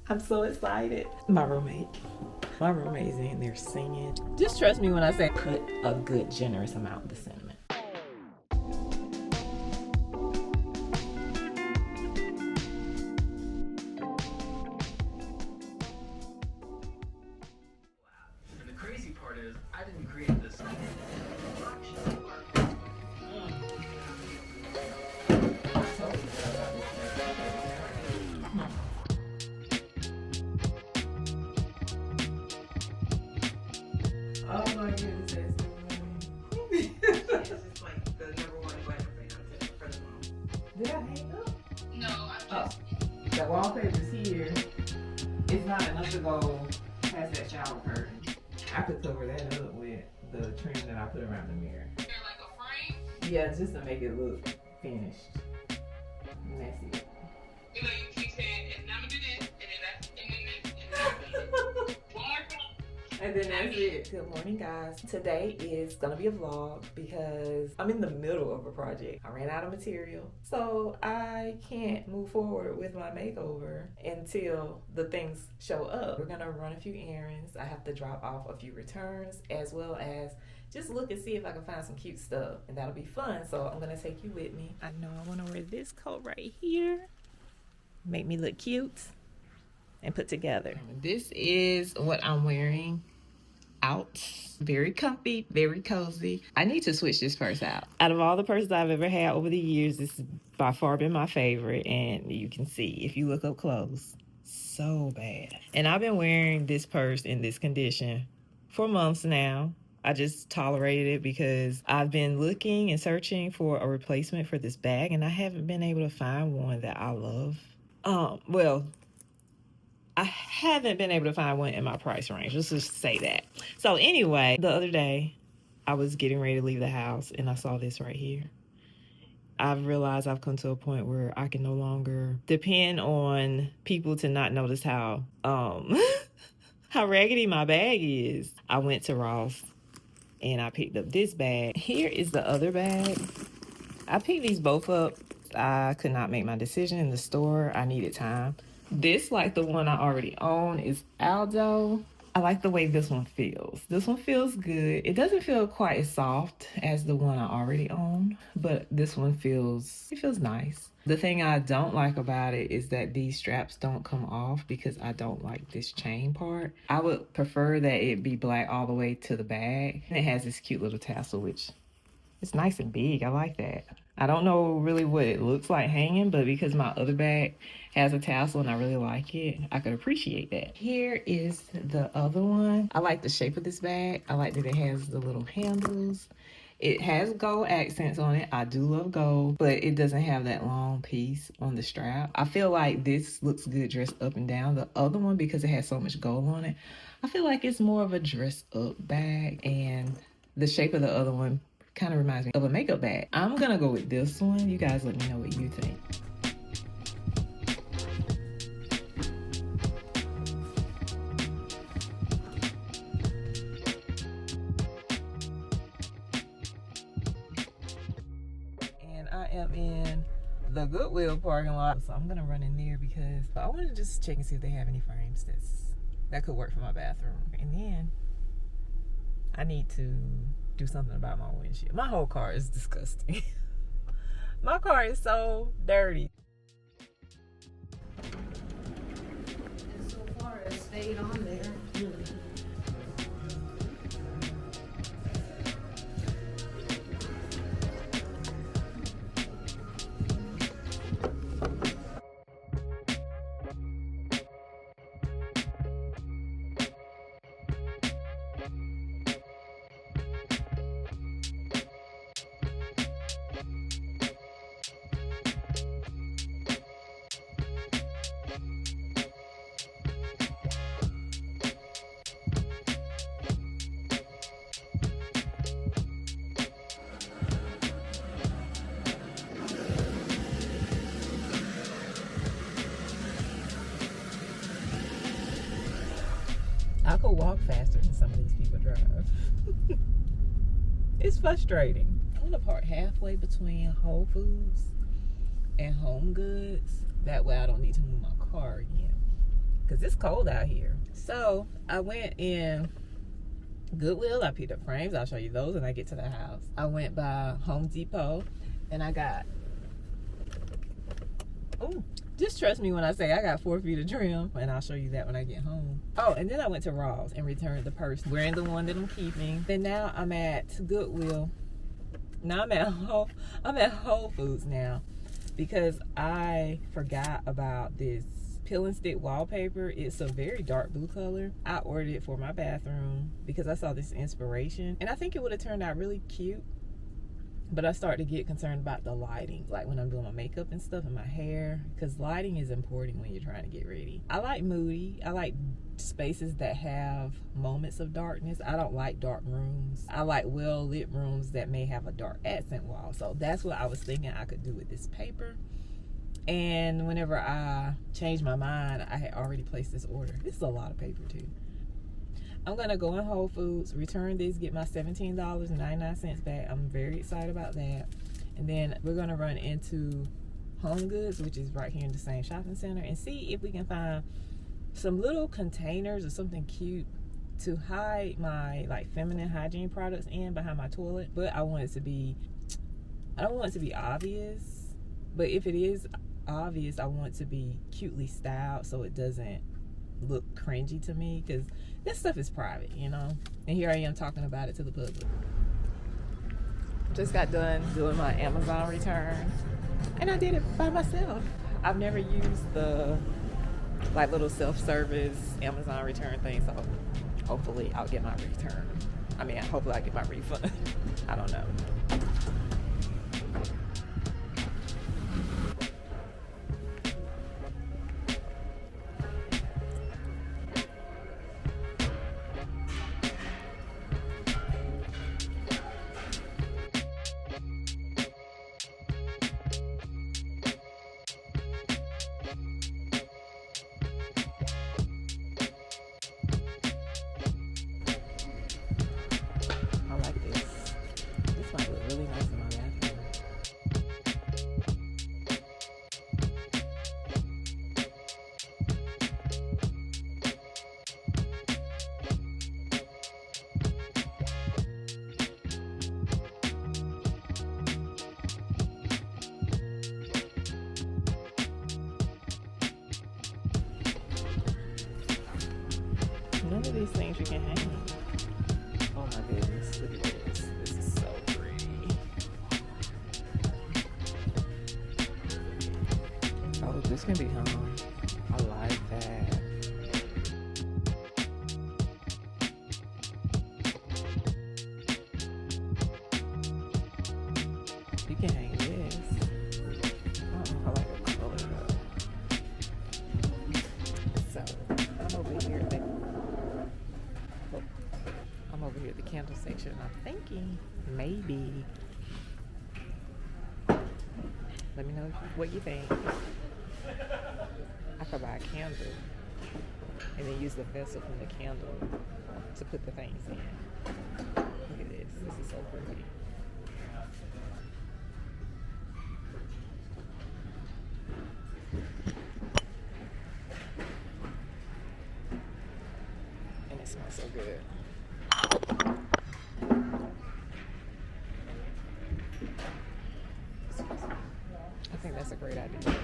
I'm so excited. My roommate's in there singing. Just trust me when I say put a good generous amount of the cinnamon. And the crazy part is, I didn't create this. Oh my goodness, that's This is like the #1 weather thing for the mom. Did I hang up? No, I'm just. The wallpaper's here. It's not enough to go past that shower curtain. I could cover that up with the trim that I put around the mirror. They're like a frame. Yeah, just to make it look finished. And that's it. You know, you keep saying, and I'm gonna do this, and then that's, and then this, and then one more time. And then that's it. Good morning, guys. Today is gonna be a vlog because I'm in the middle of a project. I ran out of material, so I can't move forward with my makeover until the things show up. We're gonna run a few errands. I have to drop off a few returns, as well as just look and see if I can find some cute stuff, and that'll be fun. So I'm gonna take you with me. I know I wanna wear this coat right here. Make me look cute and put together. This is what I'm wearing out. Very comfy, very cozy. I need to switch this purse out. Out of all the purses I've ever had over the years, this has by far been my favorite, and you can see if you look up close, so bad. And I've been wearing this purse in this condition for months now. I just tolerated it because I've been looking and searching for a replacement for this bag, and I haven't been able to find one that I love. Well, I haven't been able to find one in my price range. Let's just say that. So anyway, the other day, I was getting ready to leave the house and I saw this right here. I've realized I've come to a point where I can no longer depend on people to not notice how how raggedy my bag is. I went to Ross and I picked up this bag. Here is the other bag. I picked these both up. I could not make my decision in the store. I needed time. This, like the one I already own, is Aldo. I like the way this one feels. This one feels good. It doesn't feel quite as soft as the one I already own, but this one feels nice. The thing I don't like about it is that these straps don't come off because I don't like this chain part. I would prefer that it be black all the way to the bag. And it has this cute little tassel, which is nice and big. I like that. I don't know really what it looks like hanging, but because my other bag has a tassel and I really like it, I could appreciate that. Here is the other one. I like the shape of this bag. I like that it has the little handles. It has gold accents on it. I do love gold, but it doesn't have that long piece on the strap. I feel like this looks good dressed up and down. The other one, because it has so much gold on it, I feel like it's more of a dress up bag, and the shape of the other one kind of reminds me of a makeup bag. I'm gonna go with this one. You guys let me know what you think. And I am in the Goodwill parking lot, so I'm gonna run in there because I want to just check and see if they have any frames that could work for my bathroom. And then I need to do something about my windshield. My whole car is disgusting. My car is so dirty. And so far it stayed on there. I could walk faster than some of these people drive. It's frustrating. I'm gonna park halfway between Whole Foods and Home Goods. That way I don't need to move my car again. because it's cold out here. So I went in Goodwill. I picked up frames. I'll show you those when I get to the house. I went by Home Depot and I got, oh, just trust me when I say I got 4 feet of trim, and I'll show you that when I get home. Oh, and then I went to Ross and returned the purse, wearing the one that I'm keeping. Then now I'm at Goodwill. Now I'm at Whole Foods now, because I forgot about this peel and stick wallpaper. It's a very dark blue color. I ordered it for my bathroom because I saw this inspiration, and I think it would have turned out really cute. But I start to get concerned about the lighting, like when I'm doing my makeup and stuff and my hair, because lighting is important when you're trying to get ready. I like moody. I like spaces that have moments of darkness. I don't like dark rooms. I like well lit rooms that may have a dark accent wall. So that's what I was thinking I could do with this paper. And whenever I changed my mind, I had already placed this order. This is a lot of paper too. I'm gonna go in Whole Foods, return these, get my $17.99 back. I'm very excited about that. And then we're gonna run into Home Goods, which is right here in the same shopping center, and see if we can find some little containers or something cute to hide my like feminine hygiene products in behind my toilet. But I don't want it to be obvious. But if it is obvious, I want it to be cutely styled so it doesn't look cringy to me, because this stuff is private, you know. And here I am talking about it to the public. Just got done doing my Amazon return, and I did it by myself. I've never used the like little self-service Amazon return thing, so hopefully I'll get my return. Hopefully I get my refund. I don't know. None of these things you can hang. Oh my goodness, look at this. This is so pretty. Oh, this can be hung. I like that. You can hang this. Oh, I like the color though. So, I'm over here at the candle section. I'm thinking maybe, let me know what you think. I could buy a candle and then use the vessel from the candle to put the things in. Look at this. This is so pretty. And it smells so good. I think that's a great idea.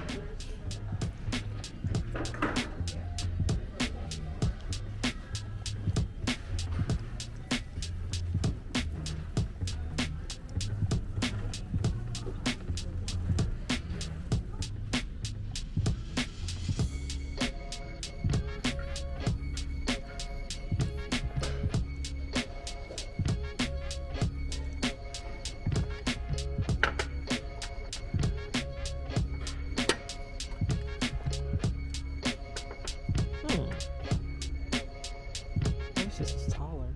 This is taller.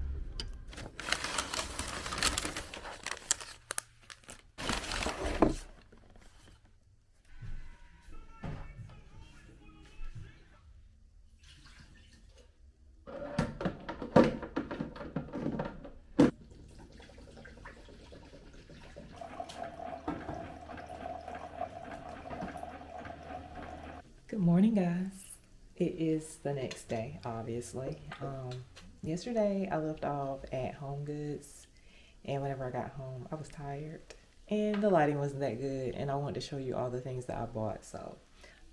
Good morning, guys. It is the next day, obviously. Yesterday I left off at Home Goods, and whenever I got home, I was tired and the lighting wasn't that good, and I wanted to show you all the things that I bought. So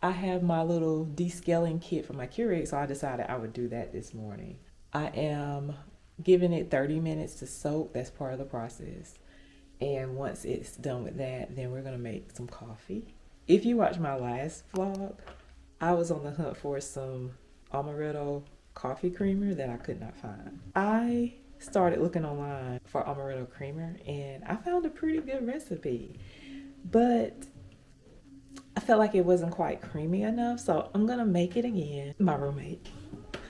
I have my little descaling kit for my Keurig, so I decided I would do that this morning. I am giving it 30 minutes to soak. That's part of the process. And once it's done with that, then we're gonna make some coffee. If you watched my last vlog, I was on the hunt for some Amaretto coffee creamer that I could not find. I started looking online for Amaretto creamer and I found a pretty good recipe, but I felt like it wasn't quite creamy enough, so I'm gonna make it again. My roommate's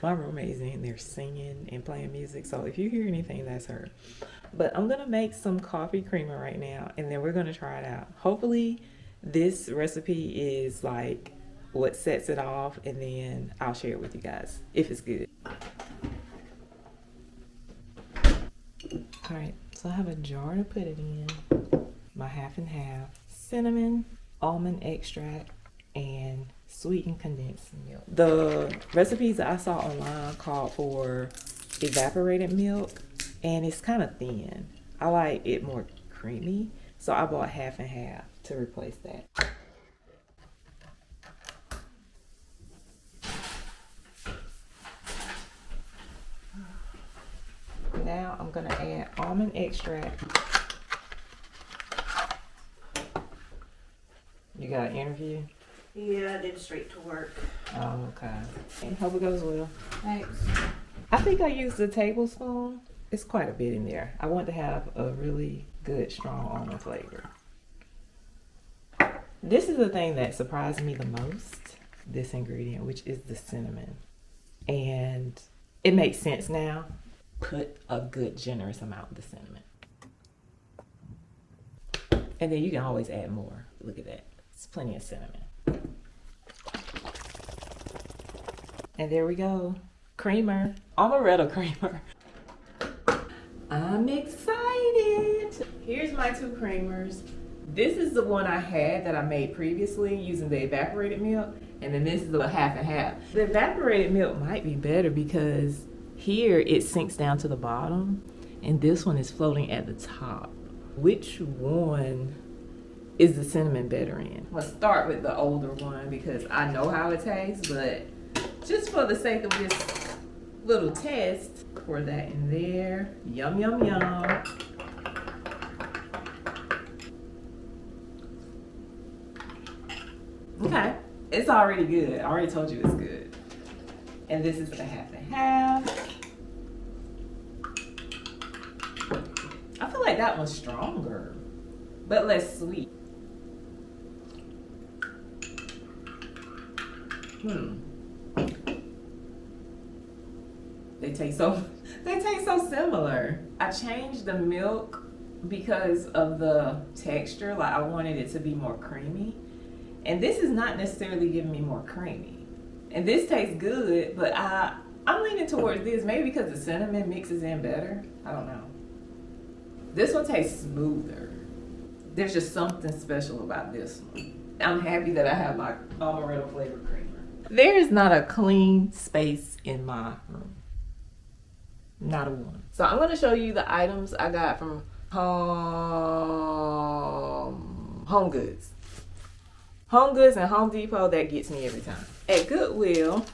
in there singing and playing music, so if you hear anything, that's her. But I'm gonna make some coffee creamer right now, and then we're gonna try it out. Hopefully this recipe is like what sets it off, and then I'll share it with you guys if it's good. All right, so I have a jar to put it in, my half and half, cinnamon, almond extract, and sweetened condensed milk. The recipes that I saw online called for evaporated milk, and it's kind of thin. I like it more creamy, so I bought half and half to replace that. Now I'm gonna add almond extract. You got an interview? Yeah, I did straight to work. Oh, okay. And hope it goes well. Thanks. I think I used a tablespoon. It's quite a bit in there. I want to have a really good, strong almond flavor. This is the thing that surprised me the most, this ingredient, which is the cinnamon. And it makes sense now. Put a good, generous amount of the cinnamon. And then you can always add more. Look at that. It's plenty of cinnamon. And there we go. Creamer. Amaretto creamer. I'm excited. Here's my two creamers. This is the one I had that I made previously using the evaporated milk. And then this is the half and half. The evaporated milk might be better because here it sinks down to the bottom and this one is floating at the top. Which one is the cinnamon better in? Let's start with the older one because I know how it tastes, but just for the sake of this little test, pour that in there. Yum, yum, yum. Okay, it's already good. I already told you it's good. And this is the half and half. I feel like that one's stronger, but less sweet. They taste so similar. I changed the milk because of the texture. Like I wanted it to be more creamy. And this is not necessarily giving me more creamy. And this tastes good, but I'm leaning towards this, maybe because the cinnamon mixes in better. I don't know. This one tastes smoother. There's just something special about this one. I'm happy that I have my Amaretto flavored creamer. There is not a clean space in my room. Not a one. So I'm gonna show you the items I got from Home Goods. Home Goods and Home Depot, that gets me every time. At Goodwill,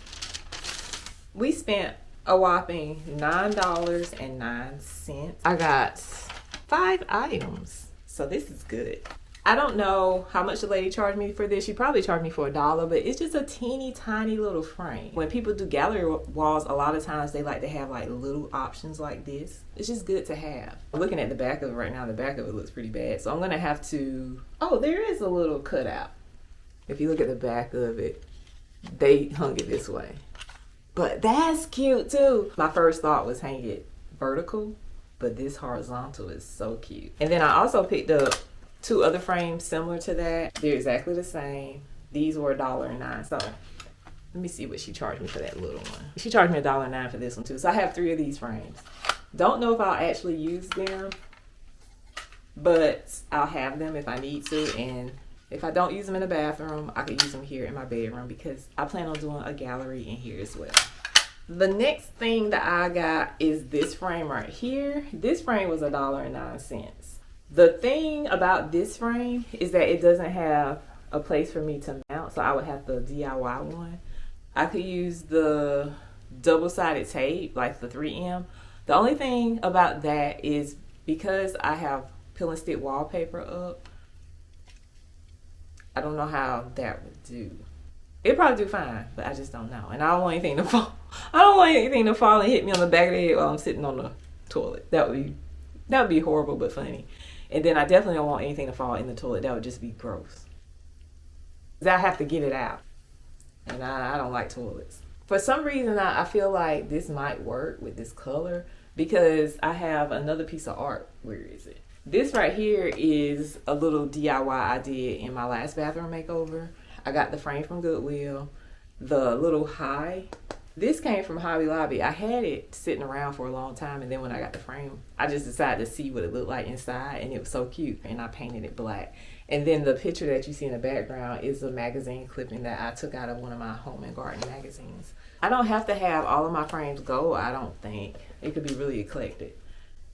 we spent a whopping $9.09. I got 5 items, so this is good. I don't know how much the lady charged me for this. She probably charged me for $1, but it's just a teeny tiny little frame. When people do gallery walls, a lot of times they like to have like little options like this. It's just good to have. I'm looking at the back of it right now. The back of it looks pretty bad, so I'm gonna have to, oh, there is a little cutout. If you look at the back of it, they hung it this way. But that's cute too. My first thought was hang it vertical, but this horizontal is so cute. And then I also picked up 2 other frames similar to that. They're exactly the same. These were $1.09. So let me see what she charged me for that little one. She charged me $1.09 for this one too. So I have 3 of these frames. Don't know if I'll actually use them, but I'll have them if I need to. And If I don't use them in the bathroom, I could use them here in my bedroom because I plan on doing a gallery in here as well. The next thing that I got is this frame right here. This frame was $1.09. The thing about this frame is that it doesn't have a place for me to mount, so I would have to DIY one. I could use the double-sided tape, like the 3M. The only thing about that is because I have peel and stick wallpaper up, I don't know how that would do. It'd probably do fine, but I just don't know. And I don't want anything to fall. I don't want anything to fall and hit me on the back of the head while I'm sitting on the toilet. That would be horrible but funny. And then I definitely don't want anything to fall in the toilet. That would just be gross. I have to get it out. And I don't like toilets. For some reason, I feel like this might work with this color because I have another piece of art. Where is it? This right here is a little DIY I did in my last bathroom makeover. I got the frame from Goodwill, the little high. This came from Hobby Lobby. I had it sitting around for a long time, and then when I got the frame, I just decided to see what it looked like inside, and it was so cute, and I painted it black. And then the picture that you see in the background is a magazine clipping that I took out of one of my home and garden magazines. I don't have to have all of my frames gold, I don't think. It could be really eclectic.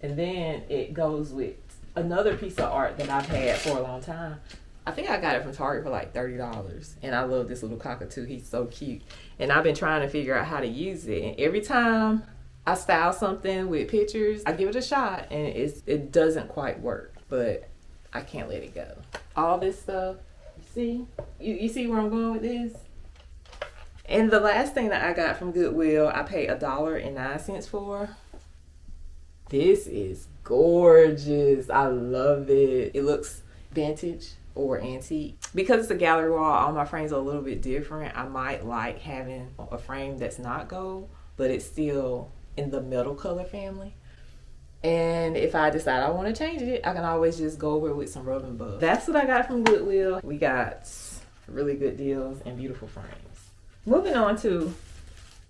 And then it goes with another piece of art that I've had for a long time. I think I got it from Target for like $30. And I love this little cockatoo. He's so cute. And I've been trying to figure out how to use it. And every time I style something with pictures, I give it a shot. And it doesn't quite work. But I can't let it go. All this stuff, see? You see where I'm going with this? And the last thing that I got from Goodwill, I paid $1.09 for. This is gorgeous. I love it. It looks vintage or antique. Because it's a gallery wall, all my frames are a little bit different. I might like having a frame that's not gold, but it's still in the metal color family. And if I decide I want to change it, I can always just go over it with some rub and bub. That's what I got from Goodwill. We got really good deals and beautiful frames. Moving on to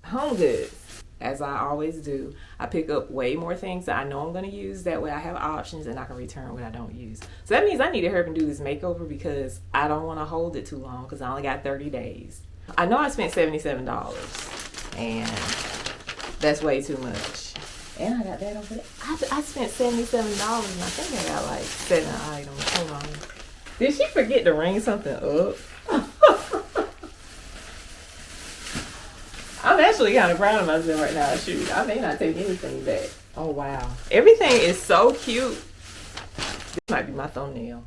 home goods. As I always do, I pick up way more things that I know I'm going to use. That way I have options and I can return what I don't use. So that means I need to hurry and do this makeover because I don't want to hold it too long because I only got 30 days. I know I spent $77 and that's way too much. And I got that over there. I spent $77 and I think I got like 7 items. Hold on. Did she forget to ring something up? I'm actually kind of proud of myself right now. Shoot, I may not take anything back. Oh, wow. Everything is so cute. This might be my thumbnail.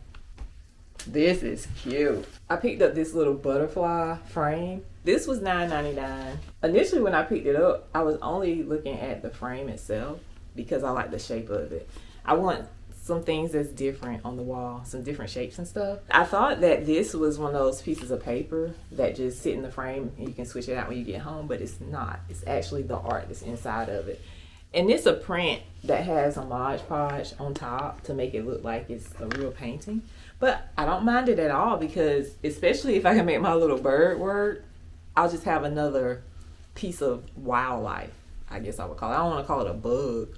This is cute. I picked up this little butterfly frame. This was $9.99. Initially, when I picked it up, I was only looking at the frame itself because I like the shape of it. I want some things that's different on the wall, some different shapes and stuff. I thought that this was one of those pieces of paper that just sit in the frame and you can switch it out when you get home, but it's not. It's actually the art that's inside of it. And it's a print that has a Mod Podge on top to make it look like it's a real painting. But I don't mind it at all because, especially if I can make my little bird work, I'll just have another piece of wildlife, I guess I would call it. I don't want to call it a bug.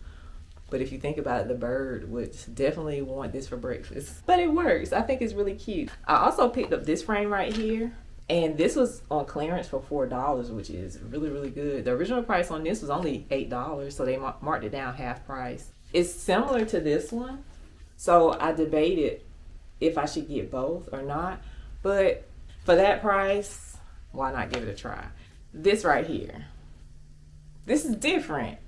But if you think about it, the bird would definitely want this for breakfast. But it works. I think it's really cute. I also picked up this frame right here. And this was on clearance for $4, which is really, really good. The original price on this was only $8, so they marked it down half price. It's similar to this one. So I debated if I should get both or not. But for that price, why not give it a try? This right here. This is different.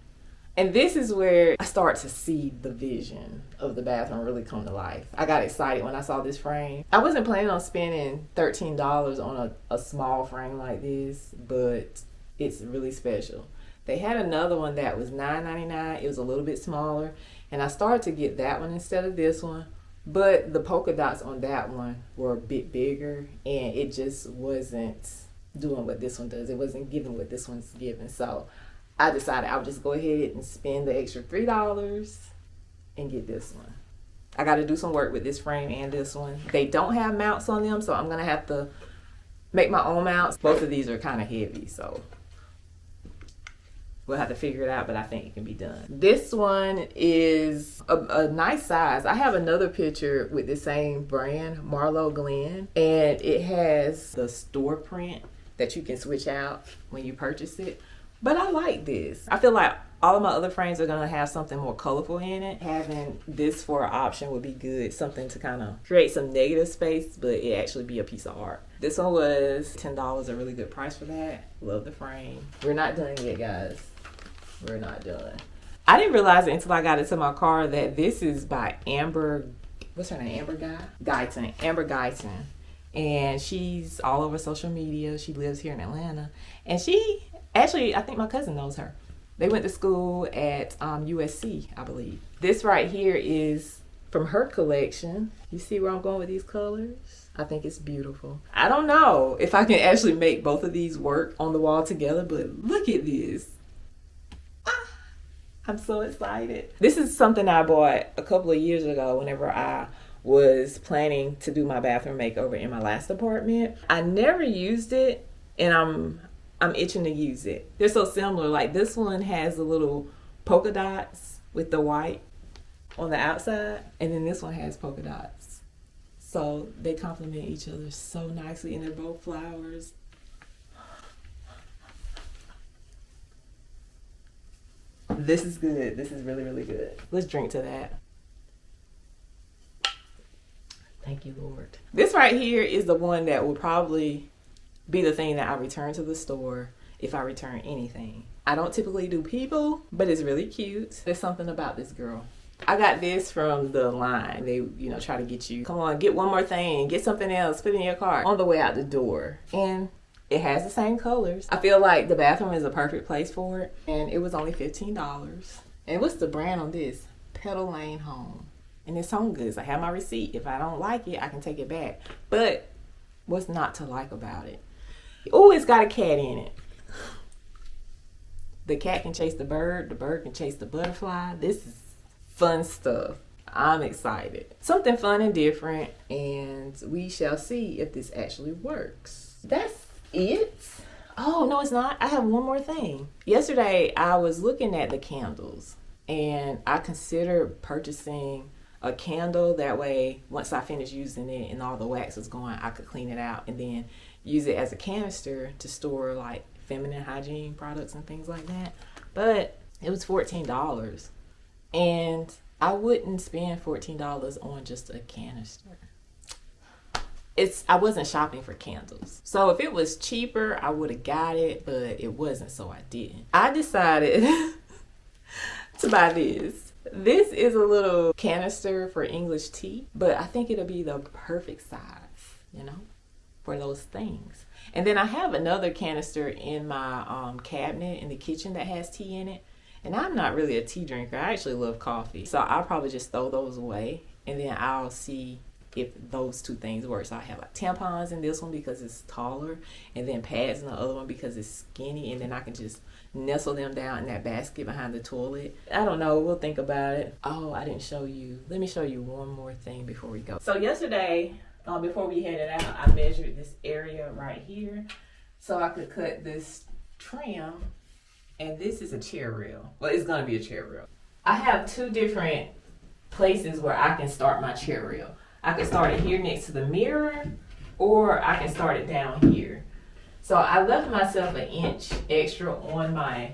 And this is where I start to see the vision of the bathroom really come to life. I got excited when I saw this frame. I wasn't planning on spending $13 on a small frame like this, but it's really special. They had another one that was $9.99. It was a little bit smaller, and I started to get that one instead of this one. But the polka dots on that one were a bit bigger, and it just wasn't doing what this one does. It wasn't giving what this one's giving. So I decided I would just go ahead and spend the extra $3 and get this one. I got to do some work with this frame and this one. They don't have mounts on them, so I'm going to have to make my own mounts. Both of these are kind of heavy, so We'll have to figure it out, but I think it can be done. This one is a nice size. I have another picture with the same brand, Marlo Glenn, and it has the store print that you can switch out when you purchase it. But I like this. I feel like all of my other frames are gonna have something more colorful in it. Having this for an option would be good. Something to kind of create some negative space, but it actually be a piece of art. This one was $10, a really good price for that. Love the frame. We're not done yet, guys. We're not done. I didn't realize it until I got into my car that this is by Amber, what's her name? Amber Guyton. Amber Guyton. And she's all over social media. She lives here in Atlanta. And she, actually, I think my cousin knows her. They went to school at USC, I believe. This right here is from her collection. You see where I'm going with these colors? I think it's beautiful. I don't know if I can actually make both of these work on the wall together, but look at this. I'm so excited. This is something I bought a couple of years ago whenever I was planning to do my bathroom makeover in my last apartment. I never used it, and I'm itching to use it. They're so similar. Like this one has the little polka dots with the white on the outside, and then this one has polka dots. So they complement each other so nicely, and they're both flowers. This is good. This is really, really good. Let's drink to that. Thank you, Lord. This right here is the one that will probably be the thing that I return to the store if I return anything. I don't typically do people, but it's really cute. There's something about this girl. I got this from the line. They, try to get you, come on, get one more thing, get something else, put it in your cart on the way out the door. And it has the same colors. I feel like the bathroom is a perfect place for it. And it was only $15. And what's the brand on this? Petal Lane Home. And it's Home Goods. I have my receipt. If I don't like it, I can take it back. But what's not to like about it? Oh, it's got a cat in it. The cat can chase the bird can chase the butterfly. This is fun stuff. I'm excited. Something fun and different, and we shall see if this actually works. That's it. Oh, no, it's not. I have one more thing. Yesterday, I was looking at the candles, and I considered purchasing a candle. That way, once I finish using it and all the wax is gone, I could clean it out and then use it as a canister to store like feminine hygiene products and things like that. But it was $14, and I wouldn't spend $14 on just a canister. I wasn't shopping for candles. So if it was cheaper, I would have got it, but it wasn't, so I didn't. I decided to buy this. This is a little canister for English tea, but I think it'll be the perfect size, for those things. And then I have another canister in my cabinet in the kitchen that has tea in it. And I'm not really a tea drinker. I actually love coffee. So I'll probably just throw those away, and then I'll see if those two things work. So I have like tampons in this one because it's taller, and then pads in the other one because it's skinny, and then I can just nestle them down in that basket behind the toilet. I don't know. We'll think about it. Oh, I didn't show you. Let me show you one more thing before we go. So yesterday, before we headed out, I measured this area right here so I could cut this trim. And this is a chair rail. Well, it's gonna be a chair rail. I have two different places where I can start my chair rail. I can start it here next to the mirror, or I can start it down here. So I left myself an inch extra on my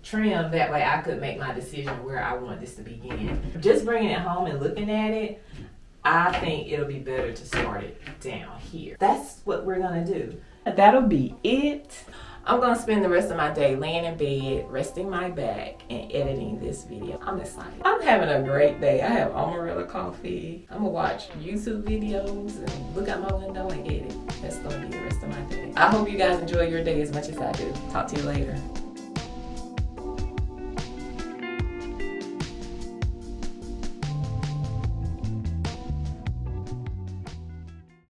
trim. That way I could make my decision where I want this to begin. Just bringing it home and looking at it, I think it'll be better to start it down here. That's what we're gonna do. That'll be it. I'm going to spend the rest of my day laying in bed, resting my back, and editing this video. I'm excited. I'm having a great day. I have Amaretto coffee. I'm going to watch YouTube videos and look out my window and edit. That's going to be the rest of my day. I hope you guys enjoy your day as much as I do. Talk to you later.